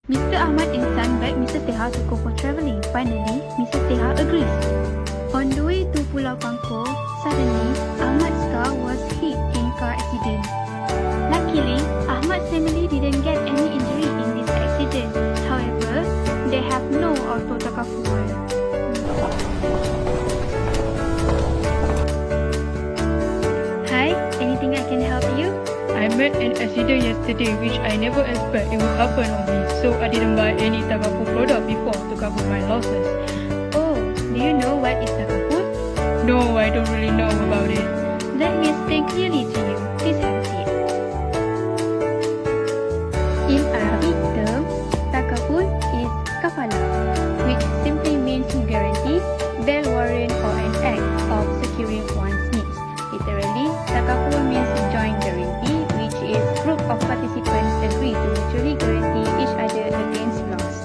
Mr. Ahmad and son begged Mr. Teha to go for travelling. Finally, Mr. Teha agrees. On the way to Pulau Pangkor, suddenly, Ahmad's car was hit in car accident. Luckily, Ahmad's family didn't get any injury in this accident. However, they have no auto takaful. Hi, anything I can help you? I met an accident yesterday which I never expect it would happen on me, so I didn't buy any takaful product before to cover my losses. Oh, do you know what is takaful? No, I don't really know about it. Let me explain clearly to you. Please have a seat. In Arabic term, takaful is kafala, which simply means guarantee, bail warrant or an act of securing one's needs. Literally, takaful means joint guarantee, which is group of participants agree to mutually guarantee each other against loss.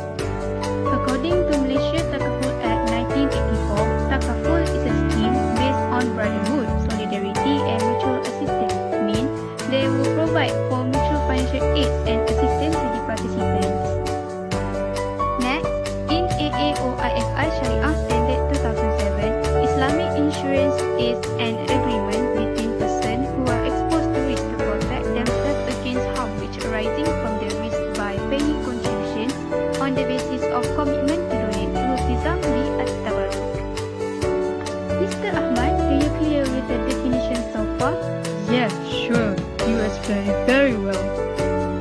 According to Malaysia Takaful Act 1984, takaful is a scheme based on brotherhood, solidarity and mutual assistance. Mean they will provide for mutual financial aid and assistance to the participants. Next, in AAOIFI Sharia Standard 2007, Islamic insurance is an agreement between persons who are exposed to risk to protect themselves against harm which arising from the risk by paying contributions on the basis of commitment to donate through Nizam at-Tabarruk. Mr. Ahmad, do you clear with the definition so far? Yes, sure. You explained it very well.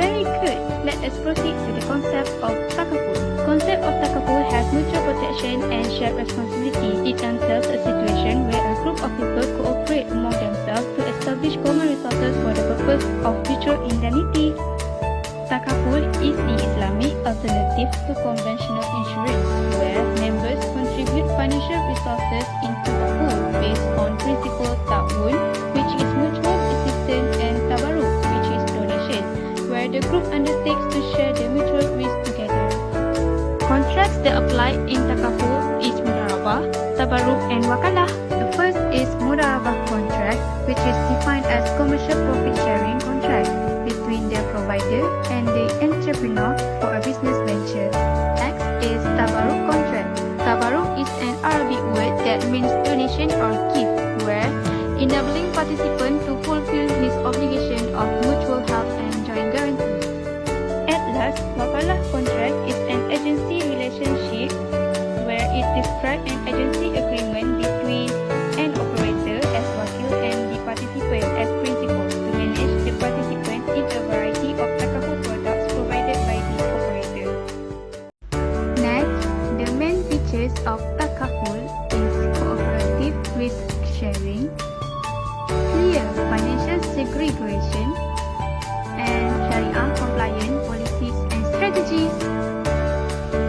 Very good. Let us proceed to the concept of takaful. Concept of takaful has mutual protection and shared responsibility. It entails a situation where a group of people cooperate among themselves to establish common resources for the purpose of future indemnity. Takaful is the Islamic alternative to conventional insurance, where members contribute financial resources into a pool based on principle ta'awun, which is mutual assistance, and tabarruk, which is donation, where the group undertakes to share the mutual risk together. Contracts that apply in takaful is mudarabah, tabarruk, and wakalah. The first is mudarabah contract, which is defined as commercial profit sharing contract between the provider and the entrepreneur for a business venture. Next is tabarruk contract. Tabarruk is an Arabic word that means donation or gift, where enabling participant to fulfill his obligation of mutual help and joint guarantee. At last, wakalah contract is an agency relationship where it describes an agency agreement between an operator as wakil and the participant as principal to manage the participant in a variety of takaful products provided by the operator. Next, the main features of takaful is cooperative risk sharing, clear financial segregation, and Sharia compliant policies and strategies.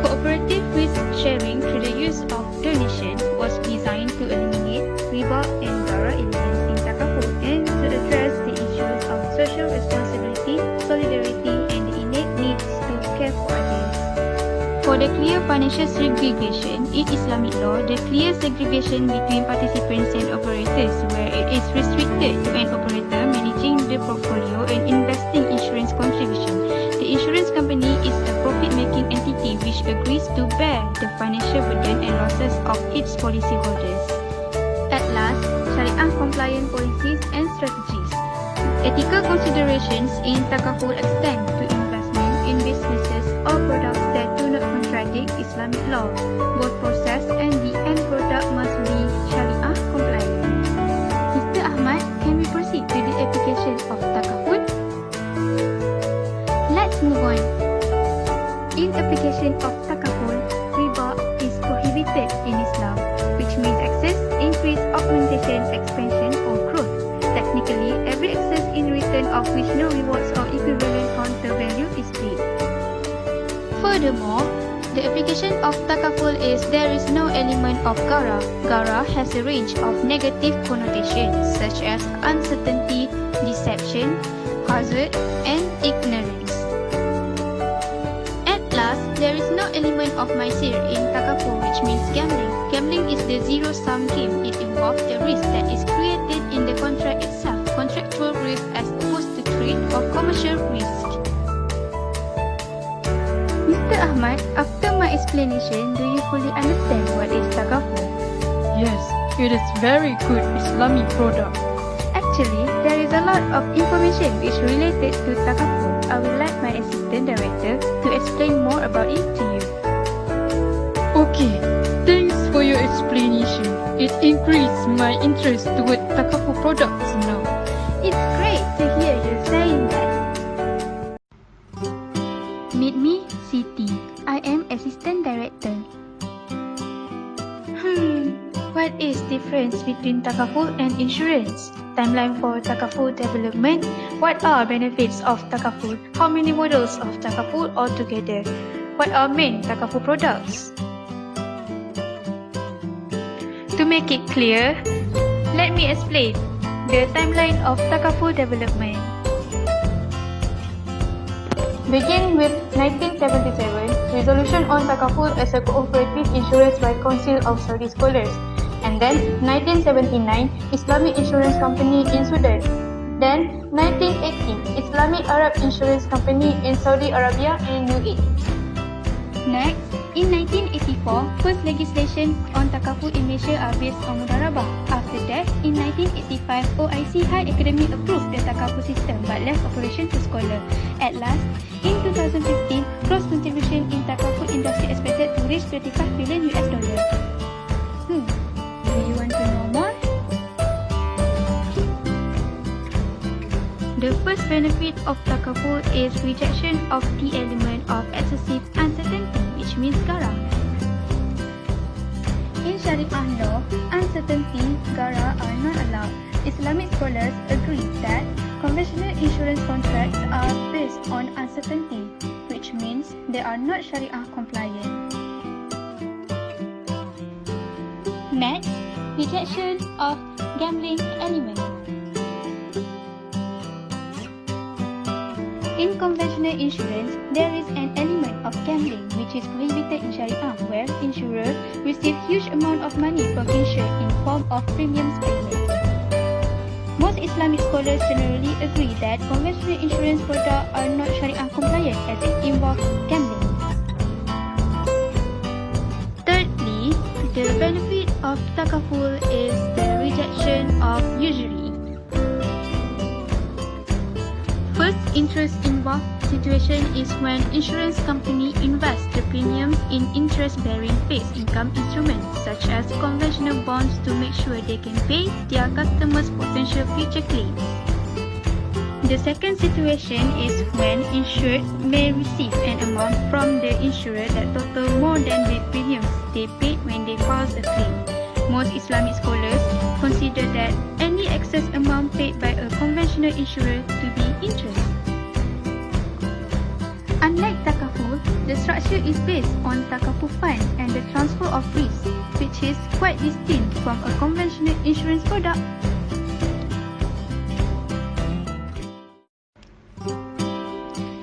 Cooperative risk sharing through the use of donation was designed to eliminate riba and dara elements in takaful and to address the issues of social responsibility, solidarity, and the innate needs to care for others. For the clear financial segregation, in Islamic law, the clear segregation between participants and operators, where it is restricted to an operator managing the portfolio and investing insurance contribution. The insurance company is a profit-making entity which agrees to bear the financial burden and losses of its policyholders. At last, Sharia-compliant policies and strategies. Ethical considerations in takaful extend to investment in businesses or products that do not contradict Islamic law. Both process and the end product must be Sharia-compliant. Mr. Ahmad, can we proceed to the application of takaful? Let's move on. In application of takaful, riba is prohibited in Islam, which means excess, increase, augmentation, expansion, or growth. Technically, every excess in return of which no rewards or equivalent counter value is paid. Furthermore, the application of takaful is there is no element of gara. Gara has a range of negative connotations such as uncertainty, deception, hazard, and ignorance. At last, there is no element of maisir in takaful, which means gambling. Gambling is the zero-sum game. It involves the risk that is created in the contract itself, contractual risk as opposed to trade or commercial risk. Mr. Ahmad, after my explanation, do you fully understand what is takaful? Yes, it is very good Islamic product. Actually, there is a lot of information which related to takaful. I would like my assistant director to explain more about it to you. Okay, thanks for your explanation. It increased my interest toward takaful products now. It's great to hear you saying that. Meet me, Siti. I am assistant director. What is difference between takaful and insurance? Timeline for takaful development. What are benefits of takaful? How many models of takaful altogether? What are main takaful products? To make it clear, let me explain the timeline of takaful development. Begin with 1977, Resolution on Takaful as a Cooperative Insurance by Council of Saudi Scholars. And then 1979, Islamic Insurance Company in Sudan. Then 1980, Islamic Arab Insurance Company in Saudi Arabia and UAE. Next, in 1984, first legislation on takaful in Malaysia are based on Mudarabah. After that, in 1985, OIC High Academy approved the takaful system but left operation to scholar. At last, in 2015, gross contribution in takaful industry expected to reach $25 billion. Do you want to know more? The first benefit of takaful is rejection of the element of excessive uncertainty, which means garah. In Shariah law, uncertainty, garah are not allowed. Islamic scholars agree that conventional insurance contracts are based on uncertainty, which means they are not Shariah compliant. Next, rejection of gambling element. In conventional insurance, there is an element of gambling which is prohibited in Shariah, where insurers receive huge amount of money from insured in form of premiums payment. Most Islamic scholars generally agree that conventional insurance products are not Shariah compliant as it involves gambling. Thirdly, the benefit of takaful is the rejection of usury. First interest involved situation is when insurance company invest the premiums in interest-bearing fixed income instruments such as conventional bonds to make sure they can pay their customers' potential future claims. The second situation is when insured may receive an amount from the insurer that total more than the premiums they paid when they filed a claim. Most Islamic scholars consider that any excess amount paid by a conventional insurer to be interest. Unlike takaful, the structure is based on takaful fund and the transfer of risk, which is quite distinct from a conventional insurance product.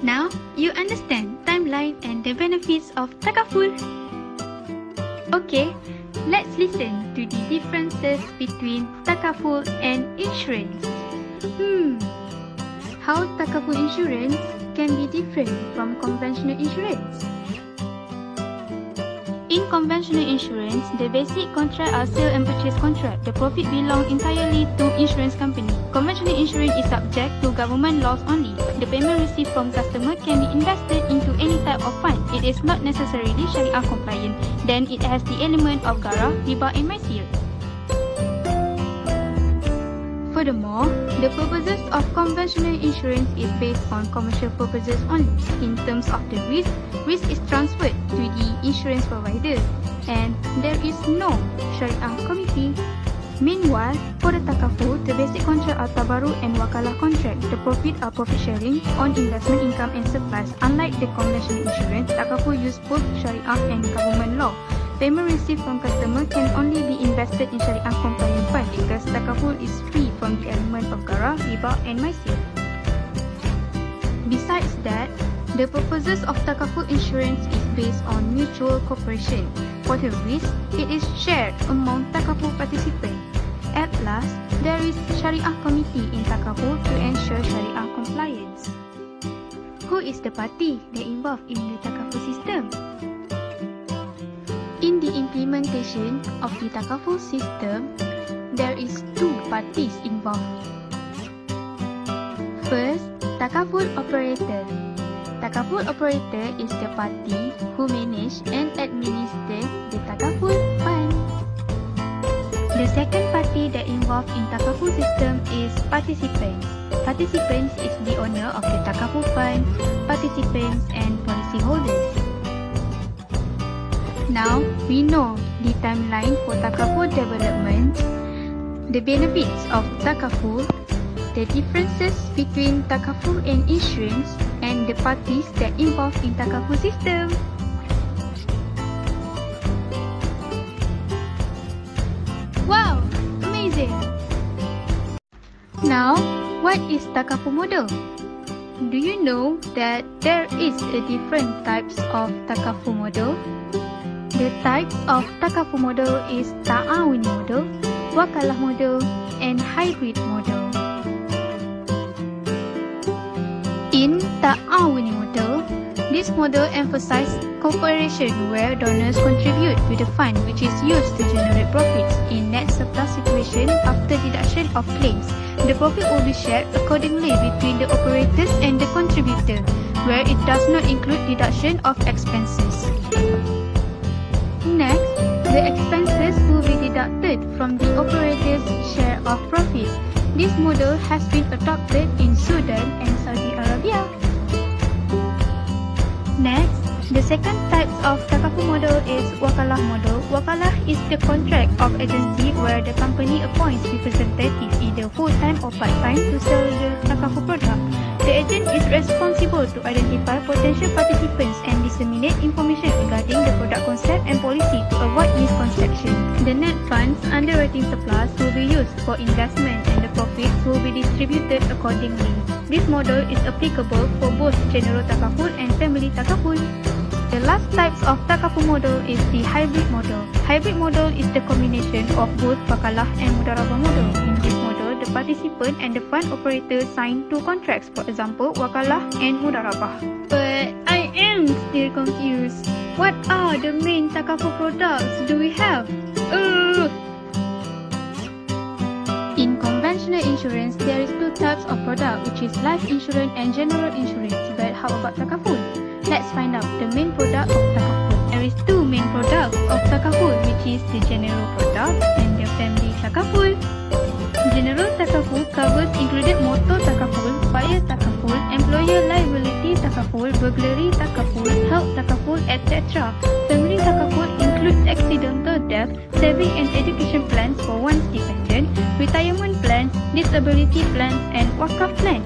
Now, you understand timeline and the benefits of takaful. Okay, let's listen to the differences between takaful and insurance. How takaful insurance can be different from conventional insurance? In conventional insurance, the basic contract are sale and purchase contract. The profit belong entirely to insurance company. Conventional insurance is subject to government laws only. The payment received from customer can be invested into any type of fund. It is not necessarily Shariah compliant. Then it has the element of garah, riba and maisir. Furthermore, the purposes of conventional insurance is based on commercial purposes only. In terms of the risk is transferred to the insurance provider and there is no Shariah committee. Meanwhile, for the takaful, the basic contract are tabarruk and wakalah contract. The profit are profit sharing on investment income and surplus. Unlike the conventional insurance, takaful use both Shariah and government law. Payment received from customer can only be invested in Shariah compliant fund because takaful is free from the element of garah, riba and maisir. Besides that, the purposes of takaful insurance is based on mutual cooperation. For the risk, it is shared among takaful participants. At last, there is Shariah committee in takaful to ensure Shariah compliance. Who Who is the party that involved in the takaful system? In the implementation of the takaful system, there is two parties involved. First, takaful operator. Takaful operator is the party who manage and administer the takaful fund. The second party that involved in takaful system is participants. Participants is the owner of the takaful fund, participants and policyholders. Now, we know the timeline for takaful development, the benefits of takaful, the differences between takaful and insurance, and the parties that involved in takaful system. Wow! Amazing! Now, what is takaful model? Do you know that there is a different types of takaful model? The types of takaful model is ta'awuni model, wakalah model, and hybrid model. In ta'awuni model, this model emphasizes cooperation where donors contribute to the fund which is used to generate profits in net surplus situation after deduction of claims. The profit will be shared accordingly between the operators and the contributor, where it does not include deduction of expenses. Next, the expenses will be deducted from the operator's share of profit. This model has been adopted in Sudan and Saudi Arabia. Next, the second type of takaful model is wakalah model. Wakalah is the contract of agency where the company appoints representatives either full-time or part-time to sell the takaful product. The agent is responsible to identify potential participants and disseminate information regarding the product concept and policy to avoid misconception. The net funds underwriting surplus will be used for investment and the profits will be distributed accordingly. This model is applicable for both general takaful and family takaful. The last types of takaful model is the hybrid model. Hybrid model is the combination of both wakalah and mudarabah model. In this model, the participant and the fund operator sign two contracts, for example, wakalah and mudarabah. But I am still confused. What are the main takaful products do we have? In conventional insurance, there is two types of product, which is life insurance and general insurance. But how about takaful? Let's find out the main product of takaful. There is two main products of takaful, which is the general product and the family takaful. General takaful covers included motor takaful, fire takaful, employer liability takaful, burglary takaful, health takaful, etc. Family takaful includes accidental death, saving and education plans for one's dependent, retirement plans, disability plans, and wakaf plans.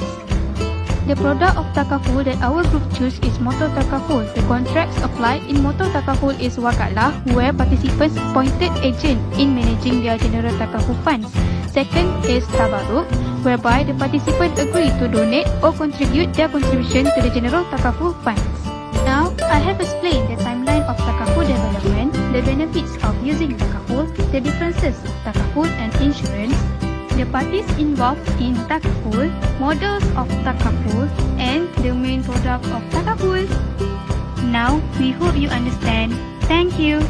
The product of takaful that our group choose is motor takaful. The contracts applied in motor takaful is wakalah, where participants appointed agent in managing their general takaful funds. Second is tabaruk, whereby the participant agree to donate or contribute their contribution to the general takaful funds. Now, I have explained the timeline of takaful development, the benefits of using takaful, the differences of takaful and insurance, the parties involved in takaful, models of takaful, and the main product of takaful. Now, we hope you understand. Thank you.